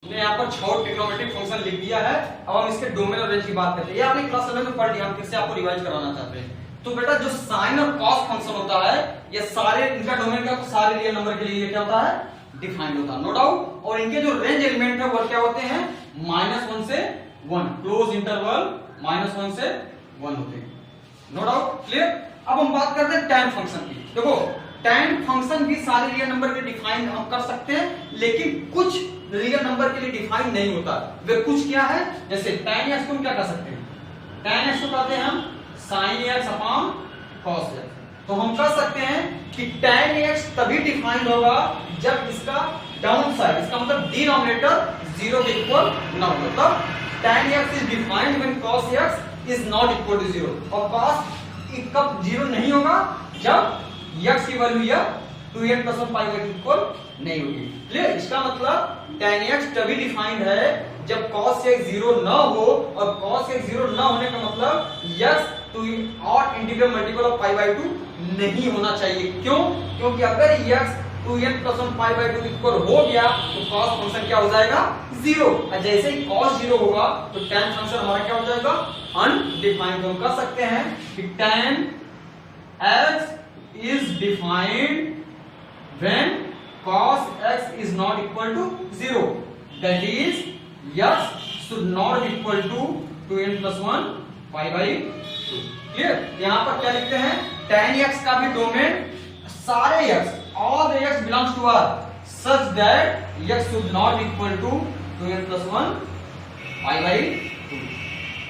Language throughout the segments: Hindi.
हमने यहाँ पर 6 ट्रिग्नोमेट्रिक फंक्शन लिख दिया है। अब हम इसके डोमेन और रेंज की बात करते हैं। ये आपने क्लास 7 में पढ़ लिया, हम फिर से आपको रिवाइज कराना चाहते हैं। तो बेटा जो साइन और कॉस फंक्शन होता है, ये सारे इनका डोमेन क्या, सारे रियल नंबर के लिए क्या होता है, डिफाइंड होता है, नो डाउट। और इनके जो रेंज एलिमेंट है वो क्या होते हैं, -1 से 1, क्लोज इंटरवल -1 से 1 होते हैं, नो डाउट, क्लियर। अब हम बात करते हैं tan फंक्शन की। देखो tan फंक्शन भी सारे रियल नंबर के डिफाइन हम कर सकते हैं, लेकिन कुछ रियल नंबर के लिए डिफाइन नहीं होता। वे कुछ क्या है, जैसे tan x को हम क्या कर सकते हैं, tan x को कहते हैं हम sin x upon cos x। तो हम कह सकते हैं कि tan x तभी डिफाइंड होगा जब इसका डाउन साइड, इसका मतलब डिनोमिनेटर 0 के इक्वल ना हो। मतलब tan x is defined when cos x is not equal to 0। और cos कब 0 नहीं होगा, जब x की वैल्यू या 2n + 1 पाई के इक्वल नहीं होगी, क्लियर। इसका मतलब tan x तभी डिफाइंड है जब cos x 0 ना हो, और cos x 0 ना होने का मतलब x to odd integral multiple of pi by 2 नहीं होना चाहिए। क्यों? क्योंकि अगर x 2n + 1 pi by 2 equal हो गया तो cos फंक्शन क्या हो जाएगा, 0। और जैसे ही cos 0 होगा तो tan फंक्शन हमारा क्या हो जाएगा, अनडिफाइंड। हम कह सकते हैं कि tan x is defined when cos x is not equal to 0, that is x should not be equal to 2n + 1 pi by 2, clear. यहां पर क्या लिखते हैं, tan x का भी डोमेन सारे x, all the x belongs to R such that x should not be equal to 2n + 1 pi by 2,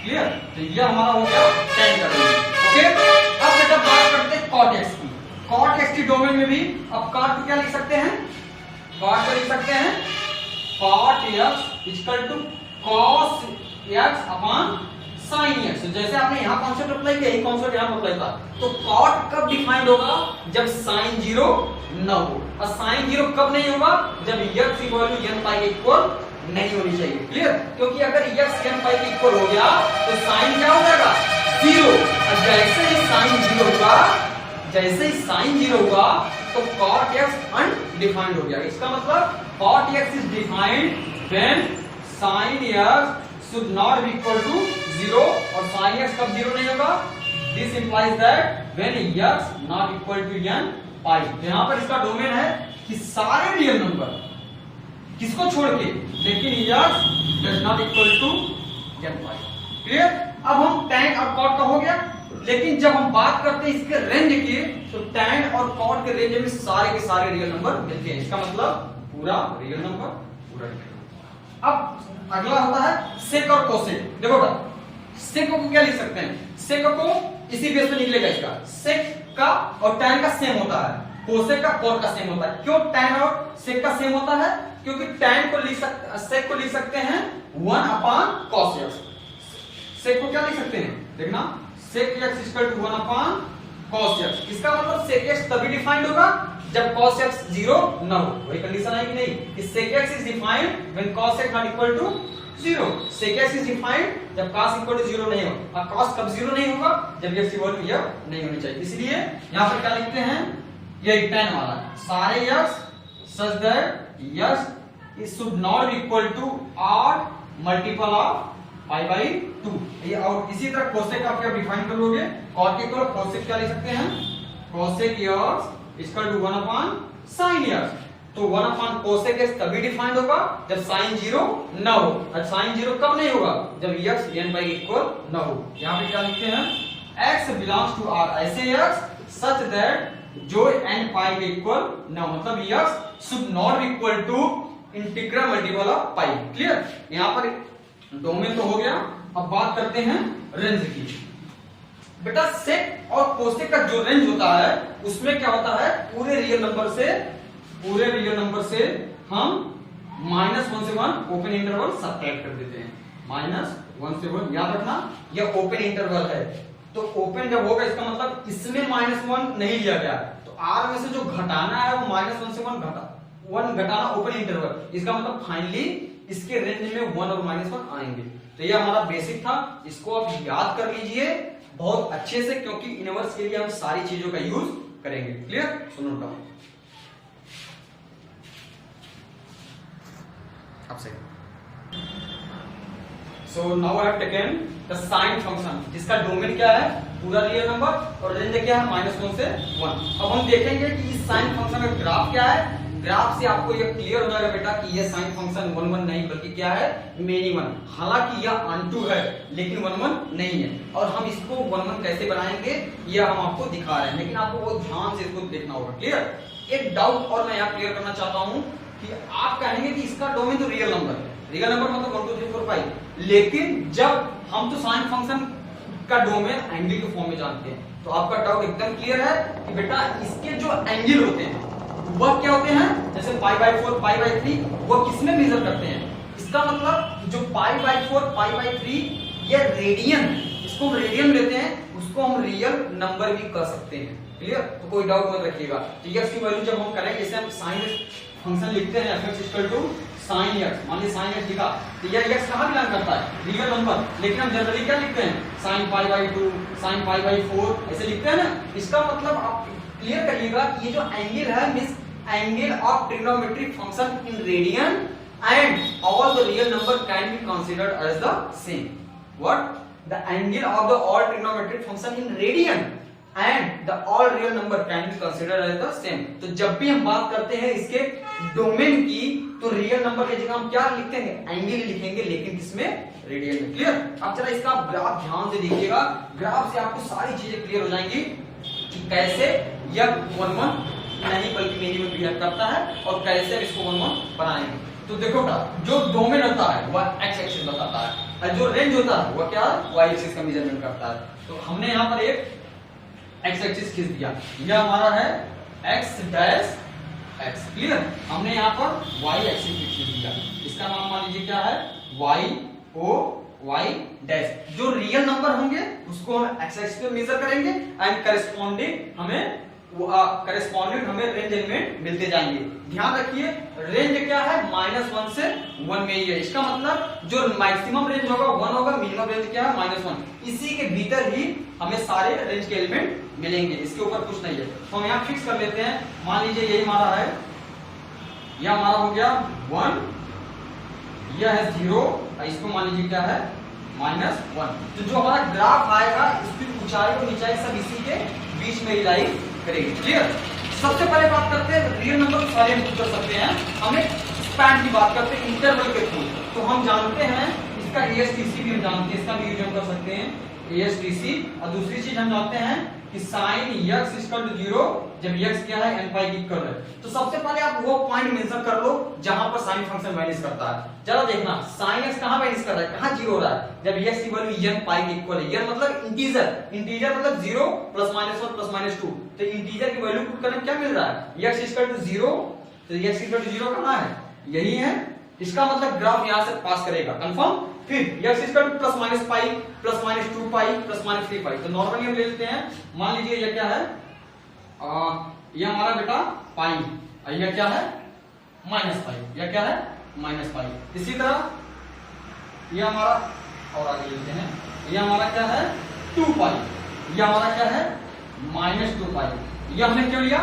clear. तो ये हमारा हो गया tan का डोमेन, ओके। अब बेटा बात करते हैं cot x की। cot x की डोमेन में भी अब cot को क्या लिख सकते हैं, cot को लिख सकते हैं cot x equal to cos x upon sin x। तो जैसे आपने यहां कॉन्सेप्ट अप्लाई किया, यही कॉन्सेप्ट यहां अप्लाई था। तो cot कब डिफाइंड होगा, जब sin 0 न हो। और sin 0 कब नहीं होगा, जब x की वैल्यू n पाई के इक्वल नहीं होनी चाहिए, क्लियर। क्योंकि अगर x n पाई के इक्वल हो गया तो sin क्या हो जाएगा, 0। और जैसे ही sin 0 होगा, जैसे ही sin 0 हुआ तो cot x अनडिफाइंड हो गया। इसका मतलब cot x is defined when sin x should not be equal to 0, और sin x कब 0 नहीं होगा, this implies that when x not equal to n pi। यहां पर इसका डोमेन है कि सारे रियल नंबर किसको छोड़ के, लेकिन x does not equal to n pi, clear. अब हम tan और cot का हो गया, लेकिन जब हम बात करते हैं इसके रेंज की, तो tan और cot के रेंज में सारे के सारे रियल नंबर मिलते हैं। इसका मतलब पूरा रियल नंबर, पूरा रियल नंबर। अब अगला होता है सेक और कोसेक। देखो बेटा सेक को क्या लिख सकते हैं, सेक को इसी बेस पे निकलेगा, इसका सेक का और tan का सेम होता है, कोसेक का cot का सेम होता है। क्यों tan और सेक का सेम होता है, क्योंकि tan को लिख सकते, सेक को लिख सकते हैं 1 अपॉन cos x। सेक को क्या लिख सकते हैं, देखना sec x equal to 1 upon cos x। इसका मतलब sec x तभी डिफाइंड होगा जब cos x 0 ना हो। वही कंडीशन है कि नहीं, कि sec x is defined when cos x not equal to 0। sec x is defined जब cos इक्वल टू 0 नहीं हो। और cos कब 0 नहीं होगा, जब x की वैल्यू यह नहीं होनी चाहिए। इसलिए यहां पर क्या लिखते हैं, ये tan वाला सारे x such that x it should not be equal to odd multiple of pi by 2। ये और इसी तरह कोसेक आप क्या डिफाइन कर लोगे, cot के इक्वल कोसेक क्या लिख सकते हैं, cosec x equal to 1 upon sin x। तो 1 अपॉन कोसेक x तभी डिफाइंड होगा जब sin 0 ना हो। और sin 0 कब नहीं होगा, जब x n पाई इक्वल ना हो। यहां पे क्या लिखते हैं, x बिलोंग्स टू R, ऐसे x सच दैट जो n पाई के इक्वल ना हो, मतलब x should not be equal to integral multiple of pi, clear. यहां पर डोमेन तो हो गया। अब बात करते हैं रेंज की। बेटा सेक और कोसेक का जो रेंज होता है उसमें क्या होता है, पूरे रियल नंबर से हम -1 से 1 ओपन इंटरवल सब्ट्रैक्ट कर देते हैं। -1 से 1 याद रखना, यह ओपन इंटरवल है। तो ओपन जब होगा इसका मतलब इसमें -1 नहीं लिया गया, तो R में से जो घटाना है वो -1 से 1 घटाना ओपन इंटरवल। इसका मतलब फाइनली इसके रेंज में 1 और -1 आएंगे। तो ये हमारा बेसिक था, इसको आप याद कर लीजिए बहुत अच्छे से, क्योंकि इनवर्स के लिए हम सारी चीजों का यूज करेंगे, क्लियर। सुनो आपसे so now I have taken the sine function जिसका डोमेन क्या है पूरा रियल नंबर और रेंज क्या है -1 से 1। अब हम देखेंगे कि इस साइन फंक्शन का ग्राफ क्या है। ग्राफ से आपको ये क्लियर हो जाएगा बेटा कि ये साइन फंक्शन 1 1 नहीं बल्कि क्या है मेनी 1। हालांकि यह ऑनटू है लेकिन 1 1 नहीं है और हम इसको 1 1 कैसे बनाएंगे ये हम आपको दिखा रहे हैं, लेकिन आपको बहुत ध्यान से इसको देखना होगा। क्लियर। एक डाउट और मैं यहाँ क्लियर करना चाहता हूँ कि आप कहेंगे कि इसका डोमेन तो रियल नंबर है, रियल नंबर मतलब 1 2 3 4 5, लेकिन जब हम तो साइन फंक्शन का डोमेन एंगल के फॉर्म में जानते हैं तो आपका डाउट एकदम क्लियर है कि बेटा इसके जो एंगल होते हैं वह क्या होते हैं, जैसे π/4 π/3 वो किसमें मेजर करते हैं। इसका मतलब जो π/4 π/3 ये रेडियन, इसको हम रेडियन लेते हैं, उसको हम रियल नंबर भी कर सकते हैं। क्लियर। तो कोई डाउट मत रखिएगा। तो x की वैल्यू जब हम करेंगे, जैसे हम साइन फंक्शन लिखते हैं f(x) sin x, मान लीजिए sin x लिखा तो यह x कहां बिलोंग करता है रियल नंबर, लेकिन हम जनरली क्या लिखते हैं sin π/2 sin π/4 ऐसे लिखते हैं ना। इसका मतलब आप क्लियर करिएगा कि ये जो एंगल है means angle of trigonometric function in radian and all the real number can be considered as the same. What? The angle of the all trigonometric function in radian and the all real number can be considered as the same. तो जब भी हम बात करते हैं इसके डोमेन की तो रियल नंबर की जगह हम क्या लिखेंगे एंगल लिखेंगे, लेकिन किसमें रेडियन में। क्लियर। अब जरा इसका ग्राफ ध्यान से देखिएगा, ग्राफ से आपको सारी चीजें क्लियर हो जाएंगी कि कैसे यह 1 1 नहीं बल्कि मेनी में बिहेव करता है और कैसे इसको 1 1 बनाएंगे। तो देखो जो डोमेन होता है वह x एक्सिस बताता है और जो रेंज होता है वह क्या y एक्सिस का मेजरमेंट करता है। तो हमने यहाँ पर एक x एक्सिस खींच दिया, यह हमारा है x डैश x। क्लियर। हमने यहाँ पर y एक्सिस खींच दिया, इसका नाम मान लीजिए क्या है y o y डैश। जो रियल नंबर होंगे उसको हम x एक्सिस पे मेजर करेंगे एंड करेस्पॉन्डिंग हमें रेंज एलिमेंट मिलते जाएंगे। ध्यान रखिए रेंज क्या है -1 से 1 में ही है। इसका मतलब जो मैक्सिमम रेंज होगा 1 होगा, मिनिमम रेंज क्या है -1। इसी के भीतर ही हमें सारे रेंज के एलिमेंट मिलेंगे, इसके ऊपर कुछ नहीं है। तो हम यहाँ फिक्स कर लेते हैं, मान लीजिए यही हमारा है, यह हमारा हो गया 1, यह है 0, इसको मान लीजिए क्या है -1। तो जो हमारा ग्राफ आएगा इसकी ऊंचाई और नीचाई सब इसी के बीच में लाई करेंगे। क्लियर। सबसे पहले बात करते हैं रियल नंबर को सारे इंक्लूड कर सकते हैं, हम एक स्पैन की बात करते हैं इंटरवल के थ्रू। तो हम जानते हैं इसका ASTC भी हम जानते हैं, इसका भी यूज हम कर सकते हैं ASTC। और दूसरी चीज हम जानते हैं कि sin x = 0 जब x क्या है n पाई की इक्वल है। तो सबसे पहले आप वो पॉइंट मेंशन कर लो जहां पर sin फंक्शन वैनिश करता है। जरा देखना sin x कहां वैनिश कर रहा है, कहां 0 हो रहा है, जब x की वैल्यू n पाई के इक्वल है। n मतलब इंटीजर, इंटीजर मतलब 0 +- 1 +- 2। तो इंटीजर की वैल्यू पुट करने क्या मिल रहा है x = 0। तो x = 0 कहां है, यही है। इसका मतलब ग्राफ यहां से पास करेगा, कंफर्म। फिर x = +- π +- 2 π +- 3 π। तो नॉर्मली हम ले लेते हैं, मान लीजिए यह क्या है, यह हमारा बेटा पाई और यह क्या है -π, यह क्या है -π। इसी तरह यह हमारा और आगे लेते हैं, यह हमारा क्या है 2 π, यह हमारा क्या है -2 π। यह हमने क्यों लिया,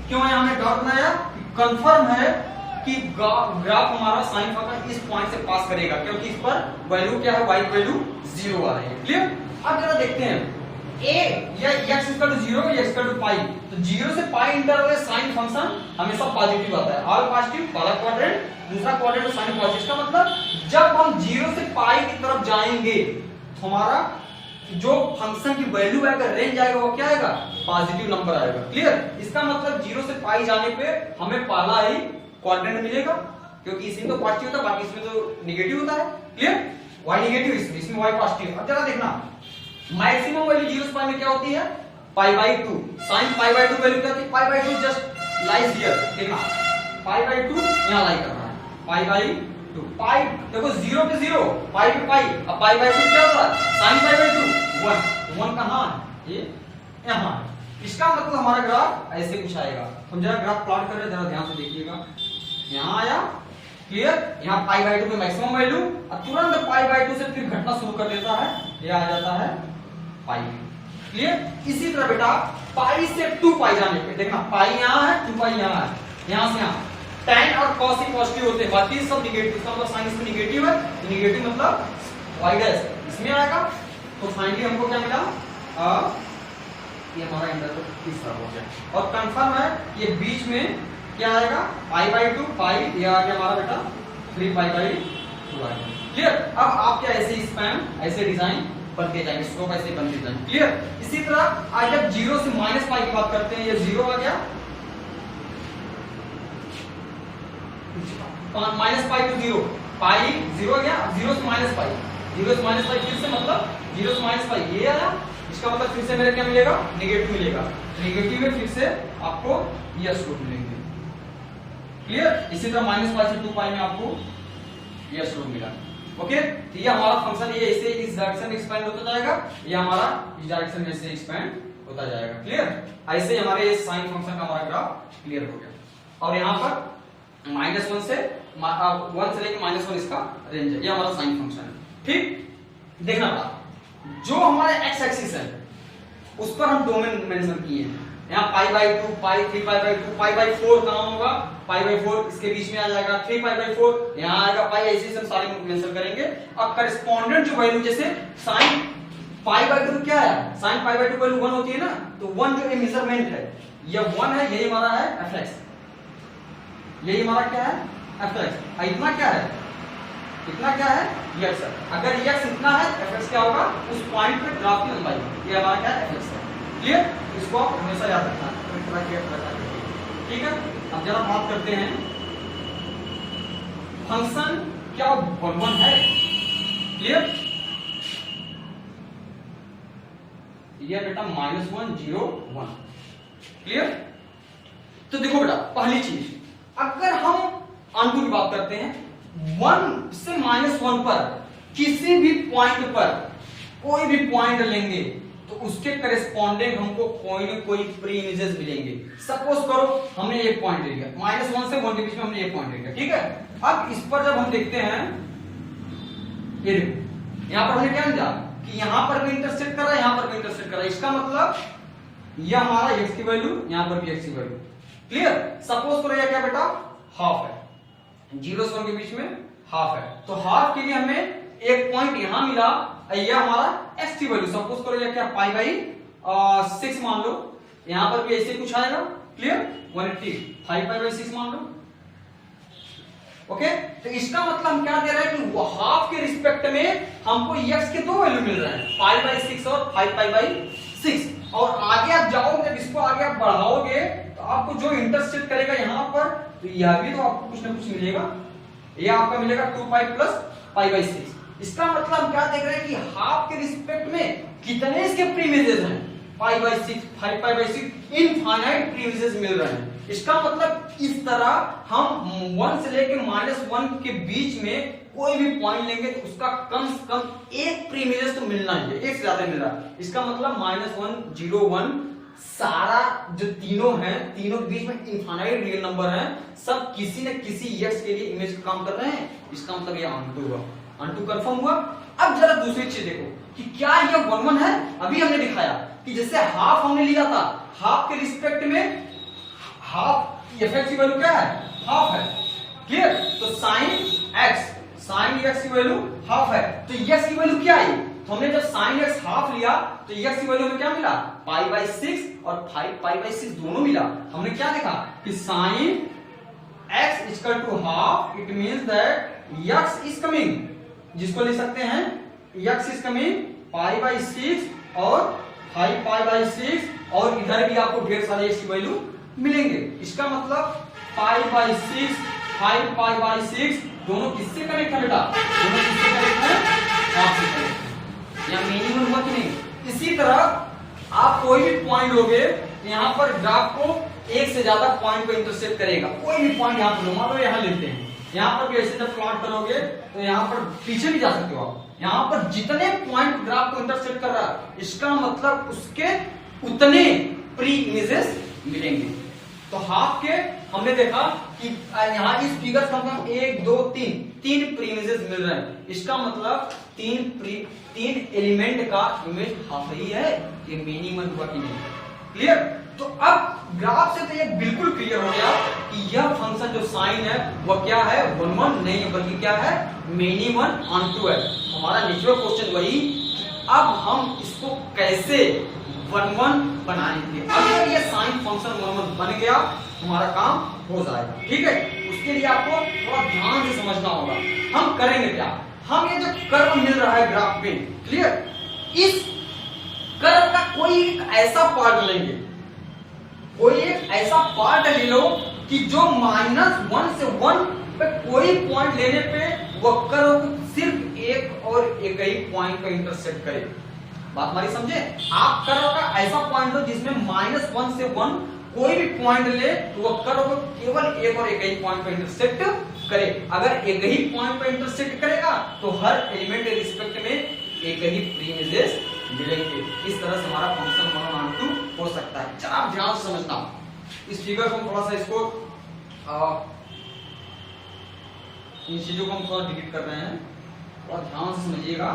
क्यों यहां हमने डॉट बनाया, कंफर्म है कि ग्राफ हमारा साइन फंक्शन इस पॉइंट से पास करेगा क्योंकि इस पर वैल्यू क्या है y की वैल्यू 0 आ रही है। क्लियर। अब जरा देखते हैं a या x = 0 या x = π। तो 0 से π इंटरवल में साइन फंक्शन हमेशा पॉजिटिव आता है, ऑल पॉजिटिव, पहला क्वाड्रेंट, दूसरा क्वाड्रेंट में साइन पॉजिटिव। का मतलब जब हम 0 से π की तरफ जाएंगे तो हमारा जो फंक्शन की वैल्यू आएगा, रेंज आएगा, वो क्या आएगा पॉजिटिव नंबर आएगा। क्लियर। इसका मतलब 0 से π जाने पे हमें पहला ही क्वाड्रेंट मिलेगा क्योंकि इसमें तो पॉजिटिव होता है, बाकी इसमें तो नेगेटिव होता है। क्लियर। y नेगेटिव, इसमें y पॉजिटिव। अब जरा देखना मैक्सिमम वैल्यू 0 से π में क्या होती है π/2। sin π/2 वैल्यू क्या होती है π/2 जस्ट लाइज हियर। देखना π/2 यहां लाई करना है π/2। π देखो 0 पे 0, π पे π, अब π/2 क्या होता है sin π/2 1 कहां है, ये यहां है। इसका मतलब हमारा ग्राफ ऐसे कुछ आएगा। हम जरा ग्राफ प्लॉट कर रहे हैं, जरा ध्यान से देखिएगा, यहां आया। क्लियर। यहां π/2 पे मैक्सिमम वैल्यू और तुरंत π/2 से फिर घटना शुरू कर देता है, ये आ जाता है π। क्लियर। इसी तरह बेटा π से 2 π जाने पे देखना π यहां है, 2 π यहां है, यहां से यहां tan और cos ही पॉजिटिव होते हैं, बाकी सब नेगेटिव। इसका मतलब साइन इसमें नेगेटिव है, नेगेटिव मतलब y डैश इसमें आएगा। तो फाइनली हमको क्या मिला, ये हमारा इंटरसेप्ट इस तरह हो गया। और कंफर्म है ये बीच में क्या आएगा, π/2 पाई, ये आ गया हमारा बेटा 3π/2 आएगा। क्लियर। अब आप क्या ऐसे स्पैन ऐसे डिजाइन बनते जाएंगे, स्ट्रोक ऐसे बनते जाएंगे। क्लियर। इसी तरह आज जब 0 से -π की बात करते हैं, ये 0 आ गया, -π to 0, पाई 0 आ गया, 0 से -π, 0 से -π फिर से मतलब 0 से -π ये आया, इसका मतलब फिर से मेरे क्या मिलेगा, नेगेटिव मिलेगा। नेगेटिव में फिर से आपको ये स्ट्रोक मिलेंगे। क्लियर। इसी तरह -π से 2π में आपको ये स्ट्रोक मिला। ओके। तो ये हमारा फंक्शन ये ऐसे इस डायरेक्शन में एक्सपेंड होता जाएगा, ये हमारा इस डायरेक्शन में से एक्सपेंड होता जाएगा। क्लियर। ऐसे हमारे ये साइन फंक्शन का हमारा ग्राफ क्लियर हो गया। और यहाँ पर -1 से 1 से लेकर -1 इसका रेंज है, ये हमारा साइन फंक्शन है। ठीक। देखना था जो हमारे x एक्सिस है उस पर हम डोमेन मेंशन किए हैं। यहाँ π/2, π, 3π/2, π/4 कहां होगा, π/4 इसके बीच में आ जाएगा, 3π/4 यहाँ आएगा, पाई ऐसे हम सारे मेंशन करेंगे। अब करस्पॉन्डेंट जो वैल्यू जैसे sin π/2 क्या है, sin π/2 वैल्यू 1 होती है ना, तो 1 जो मेजरमेंट है ये 1 है, यही हमारा है fx, यही हमारा क्या है fx। इतना क्या है, इतना क्या है x है। अगर x इतना है fx क्या होगा, उस पॉइंट पे ग्राफ की लंबाई, ये हमारा क्या है fx है। क्लियर। इसको आप हमेशा याद रखना, ठीक है। अब जरा बात करते हैं फंक्शन क्या 1 है। क्लियर। ये बेटा -1 0 1। क्लियर। तो देखो बेटा पहली चीज, अगर हम अनटू की बात करते हैं, 1 से -1 पर किसी भी पॉइंट पर कोई भी पॉइंट लेंगे तो उसके करेस्पॉन्डिंग हमको कोई न कोई प्री इमेजेस मिलेंगे। सपोज करो हमने एक पॉइंट ले लिया, -1 से 1 के बीच में हमने एक पॉइंट ले लिया, ठीक है। अब इस पर जब हम देखते हैं, ये देखो यहां पर हमने क्या लिया कि यहां पर भी इंटरसेक्ट कर रहा है, यहां पर भी इंटरसेक्ट कर रहा है, इसका मतलब यह हमारा x की वैल्यू, यहां पर भी x की वैल्यू। क्लियर। सपोज करो यह क्या बेटा हाफ है, 0 से 1 के बीच में हाफ है, तो हाफ के लिए हमें एक पॉइंट यहां मिला, यह हमारा x की वैल्यू, सपोज करो यह क्या π/6 मान लो, यहां पर भी ऐसे कुछ आएगा। क्लियर। 180 5π/6 मान लो। ओके। तो इसका मतलब हम क्या दे रहे हैं कि हाफ के रिस्पेक्ट में हमको x के दो वैल्यू मिल रहे हैं, π/6 और 5π/6। और आगे आप जाओगे, जब इसको आगे आप बढ़ाओगे तो आपको जो इंटरसेक्ट करेगा यहां पर, तो यह भी तो आपको कुछ ना कुछ मिलेगा, यह आपका मिलेगा 2π + π/6। इसका मतलब हम क्या देख रहे हैं कि हाफ के रिस्पेक्ट में कितने इसके प्रीमिजेस हैं, π/6 5π/6 इनफाइनाइट प्रीमिजेस मिल रहे हैं। इसका मतलब इस तरह हम 1 से लेकर -1 के बीच में कोई भी पॉइंट लेंगे तो उसका कम से कम एक प्रीमिजेस तो मिलना ही है, एक से ज्यादा मिल रहा है। इसका मतलब -1 0 1 सारा जो तीनों हैं, तीनों के बीच में इनफाइनाइट रियल नंबर हैं, सब किसी न किसी x के लिए इमेज का काम कर रहे हैं। इसका मतलब ये ऑनटू हुआ, ऑनटू कंफर्म हुआ। अब जरा दूसरी चीज देखो कि क्या ये 1 1 है। अभी हमने दिखाया कि जैसे हाफ हमने लिया था, हाफ के रिस्पेक्ट में हाफ fx की वैल्यू क्या है, हाफ है। क्लियर। तो sin x की वैल्यू हाफ है, तो x की वैल्यू क्या आई, तो हमने जब sin x हाफ लिया तो x की वैल्यू हमें क्या मिला, π/6 और 5π/6 दोनों मिला। हमने क्या देखा कि sin x = half, it means that x is coming, जिसको लिख सकते हैं x इज कमिंग π/6 और 5π/6, और इधर भी आपको ढेर सारे x की वैल्यू मिलेंगे। इसका मतलब π/6 5π/6 दोनों किससे कनेक्ट है बेटा, दोनों किससे कनेक्ट है, हाफ से कनेक्ट है। यहां मिनिमम हुआ कि नहीं। इसी तरह आप कोई भी पॉइंट लोगे, यहां पर ग्राफ को एक से ज्यादा पॉइंट को इंटरसेक्ट करेगा। कोई भी पॉइंट यहां पर मान लो यहां लेते हैं, यहां पर भी ऐसे जब प्लॉट करोगे तो यहां पर पीछे भी जा सकते हो आप। यहां पर जितने पॉइंट ग्राफ को इंटरसेक्ट कर रहा है, इसका मतलब उसके उतने प्री इमेजेस मिलेंगे। तो हाफ के हमने देखा कि यहाँ इस फिगर का मतलब 1 2 3 प्री इमेजेस मिल रहे हैं। इसका मतलब तीन एलिमेंट का इमेज हाफ ही है। ये मिनिमम हुआ कि नहीं। क्लियर। तो अब ग्राफ से तो ये बिल्कुल क्लियर हो गया कि यह फंक्शन जो साइन है वह क्या है, 1 1 नहीं बल्कि क्या है, मेनी वन ऑन टू है। हमारा नेचुरल क्वेश्चन वही कि अब हम इसको कैसे 1 1 बनाएंगे। अगर ये साइन फंक्शन 1 1 बन गया हमारा काम हो जाएगा। ठीक है, उसके लिए आपको थोड़ा ध्यान से समझना होगा। हम करेंगे क्या, हम ये जो कर्व मिल रहा है ग्राफ में, क्लियर, इस कर्व का कोई एक ऐसा पार्ट लेंगे, कोई एक ऐसा पार्ट ले लो कि जो -1 से 1 पे कोई पॉइंट लेने पे वो कर्व सिर्फ एक और एक ही पॉइंट पे इंटरसेक्ट करे। बात हमारी समझे? आप कर्व का ऐसा पॉइंट लो जिसमें -1 से 1 कोई भी पॉइंट ले तो वो कर्व को केवल एक और एक ही पॉइंट पे इंटरसेक्ट करे। अगर एक ही पॉइंट पे इंटरसेक्ट करेगा तो हर एलिमेंट के रिस्पेक्ट में एक ही प्रीमिसेस मिलेंगे। इस तरह से हमारा फंक्शन 1 1 2 हो सकता है। जरा आप ध्यान से समझना। इस फिगर को हम थोड़ा सा इसको इन चीजों को हम थोड़ा डिलीट कर रहे हैं, थोड़ा ध्यान से समझिएगा।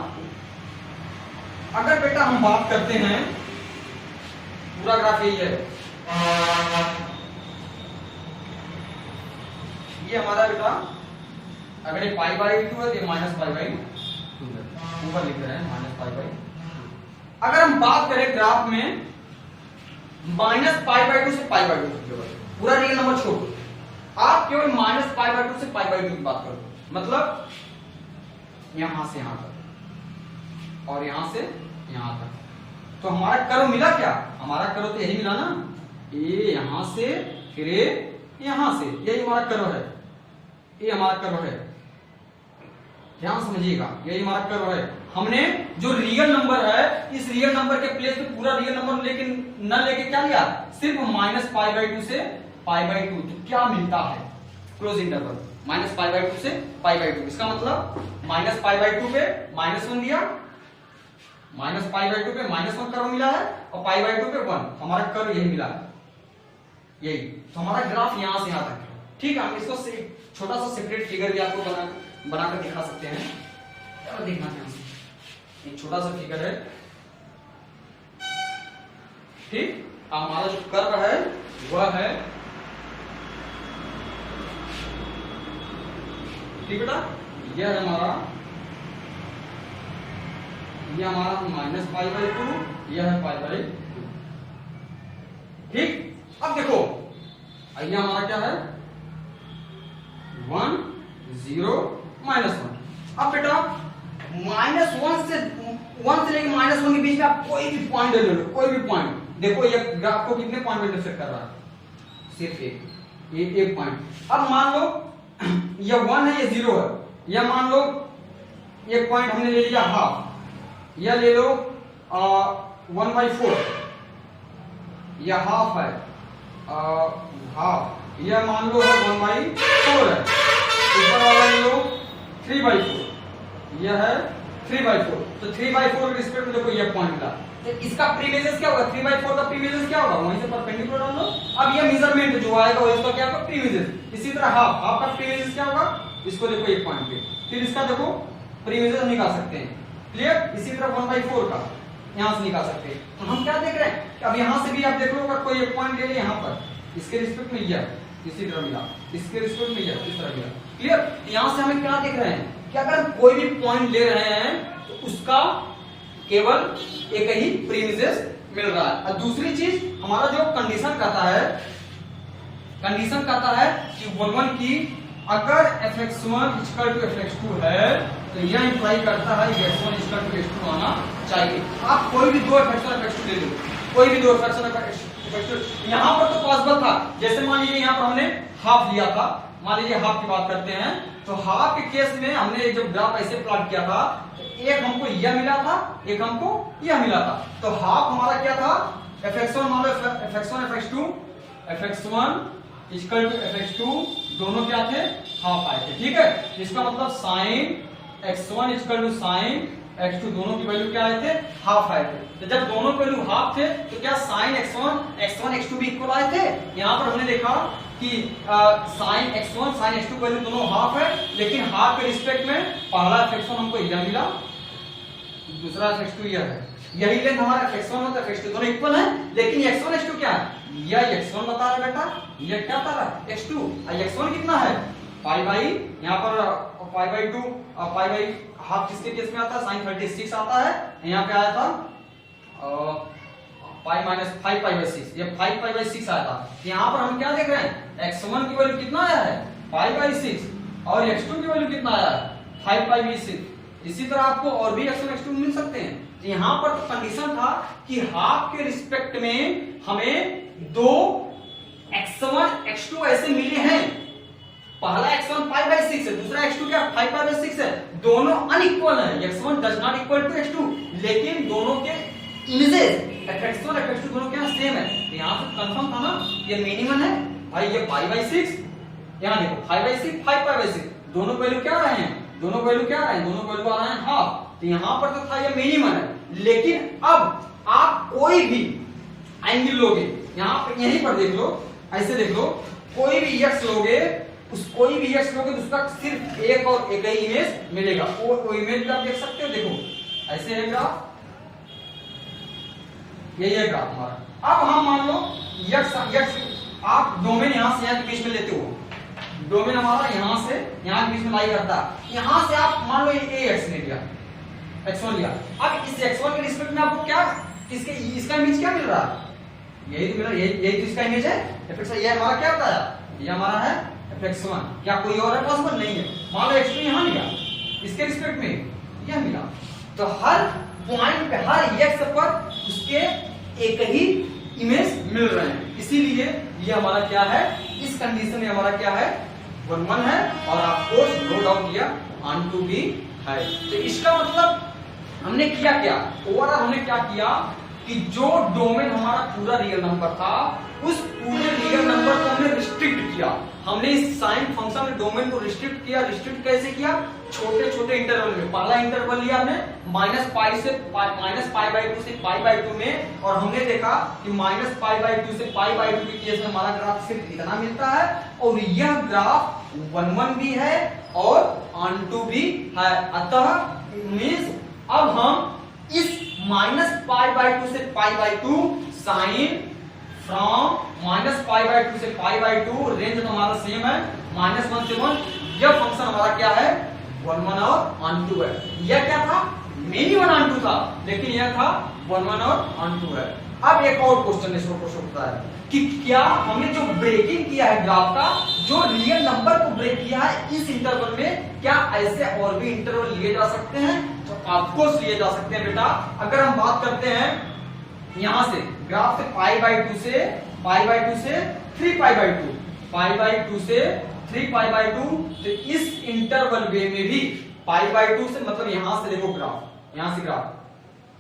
अगर बेटा हम बात करते हैं, पूरा ग्राफ यही है, ये हमारा बेटा अगर ये पाई बाई 2 है तो ये माइनस पाई बाई 2 है, ऊपर लिख रहे हैं माइनस पाई बाई। अगर हम बात करें ग्राफ में माइनस पाई बाई 2 से पाई बाई 2, पूरा रियल नंबर छोड़, आप केवल माइनस पाई बाई 2 से पाई बाई 2 की बात करो, मतलब यहां से यहां तक और यहां से यहां तक, तो हमारा कर्व मिला क्या? हमारा कर्व तो यही मिला ना, ये यहां से फिर यहां से, यही हमारा कर्व है, ये हमारा कर्व है। ध्यान समझिएगा, यही हमारा कर्व है। हमने जो रियल नंबर है, इस रियल नंबर के प्लेस पे पूरा रियल नंबर लेकिन न लेके क्या लिया, सिर्फ माइनस पाई बाई 2 से पाई बाई 2, तो क्या मिलता है? Close interval minus pi by 2 से पाई बाई 2। इसका मतलब माइनस पाई बाई 2 पे -1 दिया, माइनस पाई बाई 2 पे -1 कर्व मिला है और पाई बाई 2 पे 1, हमारा कर्व यही मिला है, यही। तो हमारा ग्राफ यहां से यहां तक है। ठीक है, हम इसको छोटा सा सेपरेट फिगर भी आपको बनाकर दिखा सकते हैं। चलो देखना ध्यान से, एक छोटा सा फिगर है, ठीक। हमारा जो कर्व है वह है, ठीक बेटा, यह है हमारा, यह हमारा माइनस पाई बाई 2, यह है पाई बाई 2, ठीक। अब देखो यह हमारा क्या है, 1 0 -1। अब बेटा -1 से लेके -1 के बीच में आप कोई भी पॉइंट ले लो, कोई भी पॉइंट। देखो ये ग्राफ को कितने पॉइंट में इंटरसेक्ट कर रहा है, सिर्फ एक पॉइंट। अब मान लो ये 1 है, ये 0 है, या मान लो एक पॉइंट हमने ले लिया हाफ, या ले लो 1/4, या हाफ है, हाफ, या मान लो 1/4 है, ऊपर वाला ले लो 3/4, यह है 3/4। तो 3/4 के रिस्पेक्ट में देखो ये पॉइंट मिला, तो इसका प्रीमिसेस क्या होगा, 3/4 का प्रीमिसेस क्या होगा, वहीं से परपेंडिकुलर डाल लो। अब ये मेजरमेंट जो आएगा वो इसका क्या होगा, प्रीमिसेस। इसी तरह हाफ का प्रीमिसेस क्या होगा, इसको देखो एक पॉइंट पे, फिर इसका देखो प्रीमिसेस निकाल सकते हैं, क्लियर। इसी तरह 1/4 का यहां से निकाल सकते हैं। तो हम क्या देख रहे हैं, अब यहां से भी आप देख लो, अगर कोई एक पॉइंट ले ले यहां पर, इसके रिस्पेक्ट में यह इसी तरह मिला, इसके रिस्पेक्ट में यह इस तरह मिला, क्लियर। यहां से हमें क्या देख रहे हैं कि अगर हम कोई भी पॉइंट ले रहे हैं तो उसका केवल एक ही प्रीमिसेस मिल रहा है। और दूसरी चीज, हमारा जो कंडीशन कहता है कि 1 1 की अगर fx1 = fx2 है तो यह इंप्लाई करता है कि x1 = x2 आना चाहिए। आप कोई भी दो fx1 fx2 ले लो, कोई भी दो fx1 fx2, यहां पर तो पॉसिबल था, जैसे मान लीजिए यहां पर हमने हाफ लिया था, मान लीजिए हाफ की बात करते हैं, तो हाफ के केस में हमने जब ग्राफ ऐसे प्लॉट किया था, एक हमको यह मिला था, एक हमको यह मिला था। तो हाफ हमारा क्या था, fx1 मान लो fx1 fx2, fx1 = fx2, दोनों क्या थे, हाफ आए थे, ठीक है। इसका मतलब sin x1 = sin x2, दोनों की वैल्यू क्या आए थे, हाफ आए थे। तो जब दोनों की वैल्यू हाफ थे तो क्या sin x1 x2 भी इक्वल आए थे। यहां पर हमने देखा कि sin x1 sin x2 value दोनों हाफ है, लेकिन हाफ के रिस्पेक्ट में पहला fx1 हमको यह मिला, दूसरा fx2 यह है, यही लेंथ हमारा fx1 और fx2 दोनों इक्वल है, लेकिन x1 x2 क्या है, यह x1 बता रहा है बेटा, यह क्या बता रहा है, x2। और x1 कितना है, पाई बाई, यहाँ पर पाई बाई 2 और पाई बाई हाफ किसके केस में आता है, साइन 36 आता है, यहाँ पे आया था पाई माइनस 5 पाई बाई 6, ये 5 पाई बाई 6 आया था। यहाँ पर हम क्या देख रहे हैं, x1 की वैल्यू कितना आया है, पाई बाई 6, और x2 की वैल्यू कितना आया है, 5 पाई बाई 6। इसी तरह आपको और भी x1 x2 मिल सकते हैं। तो यहाँ पर तो कंडीशन था कि हाफ के रिस्पेक्ट में हमें दो x1 x2 ऐसे मिले हैं, पहला x1 5 by 6 है, दूसरा x2 क्या 5 by 6 है, दोनों अनइक्वल हैं, x1 does not equal to x2, लेकिन दोनों के इमेजेस fx1 और fx2 दोनों क्या सेम है। तो यहाँ से कंफर्म था ना, ये मिनिमम है भाई, ये 5 by 6, यहाँ देखो 5 by 6 5 pi by 6, दोनों वैल्यू क्या आ रहे हैं, दोनों वैल्यू क्या आ रहे हैं, दोनों वैल्यू आ रहे हैं हाफ। तो यहाँ पर तो था ये मिनिमम है, लेकिन अब आप कोई भी एंगल लोगे, यहाँ पे यहीं पर देख लो, ऐसे देख लो, कोई भी x लोगे, उस कोई भी x लोगे तो उसका सिर्फ एक और एक ही इमेज मिलेगा। वो इमेज भी आप देख सकते हो, देखो ऐसे है ग्राफ, यही है ग्राफ हमारा। अब हम मान लो x आप डोमेन यहां से यहां के बीच में लेते हो, डोमेन हमारा यहां से यहां के बीच में लाई करता है, यहां से आप मान लो ये x ले लिया, x1 लिया। अब इस x1 के रिस्पेक्ट में आपको क्या इसका इमेज क्या मिल रहा है, यही तो मिल रहा है, यही तो इसका इमेज है fx। ये हमारा क्या होता है, ये हमारा है fx1, क्या कोई और है पॉसिबल नहीं है। मान लो x2 यहां लिया, इसके रिस्पेक्ट में यह मिला, तो हर पॉइंट पे हर x पर उसके एक ही इमेज मिल रहे हैं, इसीलिए ये हमारा क्या है, इस कंडीशन में हमारा क्या है 1 1 है, और आपको नो डाउट किया ऑन टू भी है। तो इसका मतलब हमने किया क्या, ओवरऑल हमने क्या किया कि जो डोमेन हमारा पूरा रियल नंबर था, उस पूरे रियल नंबर को हमने रिस्ट्रिक्ट किया। हमने इस साइन फंक्शन में डोमेन को रिस्ट्रिक्ट किया। रिस्ट्रिक्ट कैसे किया, छोटे छोटे इंटरवल में। पहला इंटरवल लिया हमने माइनस पाई से माइनस पाई बाई 2 से पाई बाई 2 में, और हमने देखा कि माइनस पाई बाई 2 से पाई बाई 2 के केस में हमारा ग्राफ सिर्फ इतना मिलता है, और यह ग्राफ 1 1 भी है और ऑन टू भी है। अतः मींस अब हम इस माइनस पाई बाई 2 से pi by 2 sine from minus pi by 2 से पाई बाई 2, रेंज हमारा सेम है -1 से 1। यह फंक्शन हमारा क्या है 1 1 और ऑन टू है। यह क्या था, मिनिमम ऑन टू था, लेकिन यह था 1 1 और ऑन टू है। अब एक और क्वेश्चन इस क्वेश्चन उठता है कि क्या हमने जो ब्रेकिंग किया है ग्राफ का, जो रियल नंबर को ब्रेक किया है इस इंटरवल में, क्या ऐसे और भी इंटरवल लिए जा सकते हैं? तो ऑफकोर्स लिए जा सकते हैं बेटा। अगर हम बात करते हैं यहां से ग्राफ से पाई बाई 2 से 3 पाई बाई 2, पाई बाई 2 से 3 पाई बाई 2, तो इस इंटरवल वे में भी पाई बाई 2 से, मतलब यहां से देखो ग्राफ, यहां से ग्राफ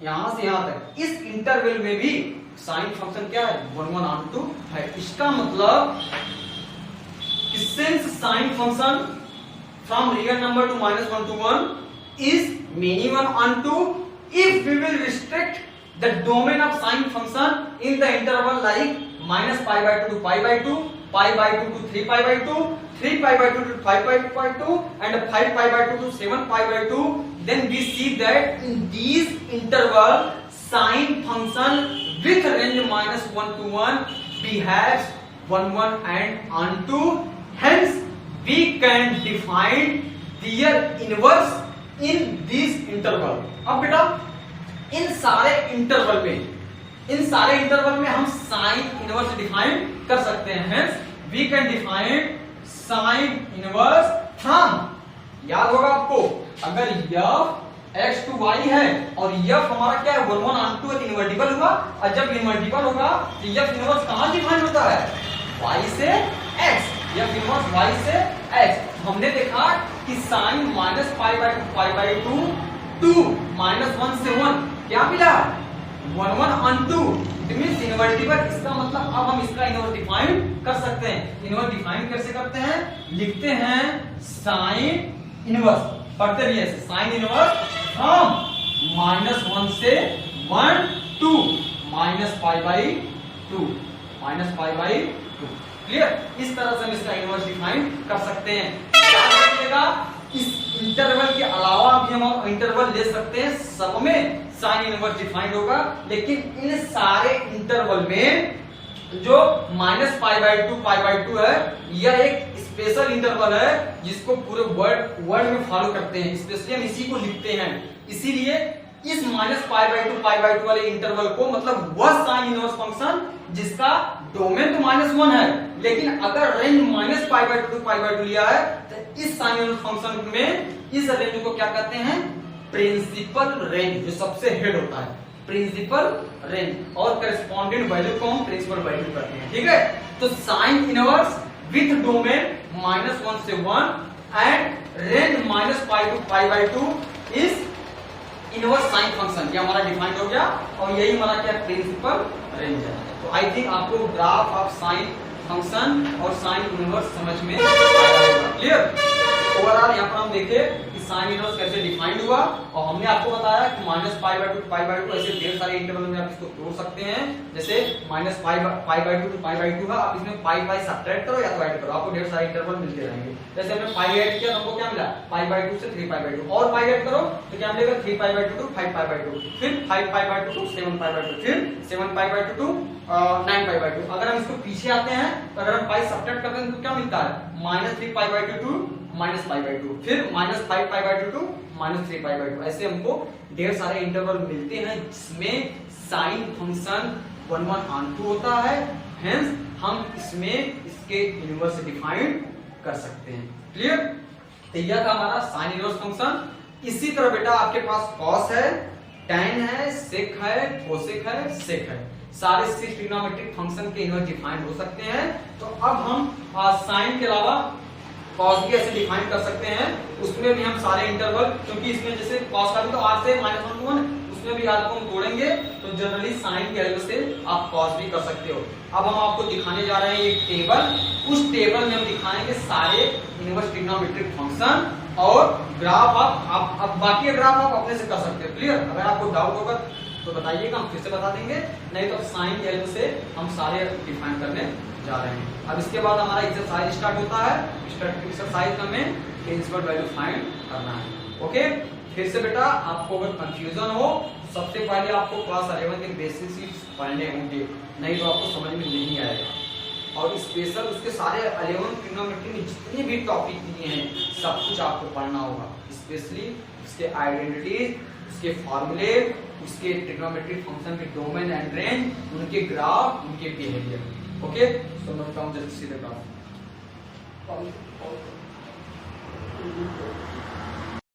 यहां से यहां तक, इस इंटरवल में भी साइन फंक्शन क्या है 1 1 ऑन टू है। इसका मतलब since sine function from real number two -1 to 1 is minimum onto, if we will restrict the domain of sine function in the interval like minus pi by 2 to pi by 2, pi by 2 to 3 pi by 2, 3 pi by 2 to 5 pi by 2, and 5 pi by 2 to 7 pi by 2, then we see that in these interval sine function with range -1 to 1 behaves 1 1 and onto, hence we can define their inverse in this interval। अब बेटा इन सारे इंटरवल में हम साइन इनवर्स डिफाइन कर सकते हैं। Hence we can define sine inverse from, याद होगा आपको, अगर f x to y है और f हमारा क्या है 1 1 on 2 इनवर्टिबल हुआ, और जब इनवर्टिबल होगा तो f इनवर्स कहां डिफाइन होता है, y से x, f इनवर्स y से x। हमने देखा कि sine minus pi by 2 to -1 से 1 क्या मिला 1 1 on 2, इट मींस इनवर्टिबल। इसका मतलब अब हम इसका इनवर्स डिफाइन कर सकते हैं। इनवर्स डिफाइन कैसे करते हैं, लिखते हैं साइन इनवर्स, पढ़ते रहिए ऐसे, साइन इनवर्स फ्रॉम -1 से 1 to -pi by 2, -pi by 2। Clear? इस तरह से हम इसका इनवर्स डिफाइन कर सकते हैं। क्या करिएगा, इस इंटरवल के अलावा भी हम इंटरवल ले सकते हैं, सब में साइन इनवर्स डिफाइंड होगा, लेकिन इन सारे इंटरवल में जो -π/2 है, यह एक स्पेशल इंटरवल है जिसको पूरे वर्ल्ड में फॉलो करते हैं, स्पेशली हम इसी को लिखते हैं। इसीलिए इस -π/2 वाले इंटरवल को, मतलब वह साइन इनवर्स फंक्शन जिसका डोमेन तो -1 है, लेकिन अगर रेंज -π/2 to π/2 लिया है तो इस साइन इनवर्स फंक्शन में इस रेंज को क्या कहते हैं, प्रिंसिपल रेंज, जो सबसे हेड होता है प्रिंसिपल रेंज, और करस्पॉन्डेंट वैल्यू को हम प्रिंसिपल वैल्यू करते हैं। ठीक है, तो साइन इनवर्स विथ डोमेन -1 से 1 and range -π to π/2 is inverse sine function, ये हमारा डिफाइंड हो गया, और यही हमारा क्या प्रिंसिपल रेंज है। तो आई थिंक आपको ग्राफ ऑफ साइन फंक्शन और साइन इनवर्स समझ में आएगा। क्लियर? ओवरऑल यहाँ पर हम देखे कि साइन इनवर्स कैसे डिफाइंड हुआ, और हमने आपको बताया कि -π/2 to π/2 ऐसे ढेर सारे इंटरवल में आप इसको तोड़ सकते हैं। जैसे -π/2 to π/2 है, आप इसमें पाई सब्ट्रैक्ट करो या तो ऐड करो, आपको ढेर सारे इंटरवल मिलते रहेंगे। जैसे हमने पाई ऐड किया तो हमको क्या मिला, π/2 से 3π/2, और पाई ऐड करो तो क्या मिलेगा, 3π/2 to 5π/2, फिर 5π/2 to 7π/2, फिर 7π/2 to 9π/2। अगर हम इसको पीछे आते हैं तो अगर हम पाई सब्ट्रैक्ट करते हैं तो क्या मिलता है, -3π/2 to -π/2, फिर -5π/2 to -3π/2। ऐसे हमको ढेर सारे इंटरवल मिलते हैं जिसमें साइन फंक्शन 1 1 ऑन 2 होता है, हेंस हम इसमें इसके इनवर्स डिफाइन कर सकते हैं। क्लियर? तो यह था हमारा साइन इनवर्स फंक्शन। इसी तरह बेटा आपके पास कॉस है, tan है, सेक है, कोसेक है, सेक है, सारे 6 ट्रिग्नोमेट्रिक फंक्शन के इनवर्स डिफाइन हो सकते हैं। तो अब हम साइन के अलावा कॉस भी ऐसे डिफाइन कर सकते हैं, उसमें भी हम सारे इंटरवल, क्योंकि इसमें जैसे कॉस का भी तो r से -1 to 1, उसमें भी r को हम तोड़ेंगे तो जनरली साइन की हेल्प से आप कॉस भी कर सकते हो। अब हम आपको दिखाने जा रहे हैं एक टेबल, उस टेबल में हम दिखाएंगे सारे इनवर्स ट्रिग्नोमेट्रिक फंक्शन और ग्राफ। आप अब बाकी ग्राफ आप अपने से कर सकते हो। क्लियर? अगर आपको डाउट होगा तो बताइएगा, हम फिर से बता देंगे, नहीं तो साइन की हेल्प से हम सारे डिफाइन करने जा रहे हैं। अब इसके बाद हमारा एक्सरसाइज स्टार्ट होता है। एक्सरसाइज में प्रिंसिपल वैल्यू फाइंड करना है। ओके, फिर से बेटा आपको अगर कंफ्यूजन हो, सबसे पहले आपको क्लास 11 के बेसिक्स पढ़ने होंगे, नहीं तो आपको समझ में नहीं आएगा। और स्पेशल उसके सारे 11 ट्रिग्नोमेट्री में जितने भी टॉपिक दिए हैं सब कुछ आपको पढ़ना होगा, स्पेशली उसके आइडेंटिटीज, उसके फॉर्मूले, उसके ट्रिग्नोमेट्रिक फंक्शन के डोमेन एंड रेंज, उनके ग्राफ, उनके बिहेवियर। ओके, सो मैं बताऊं जल्दी सीधे ग्राफ।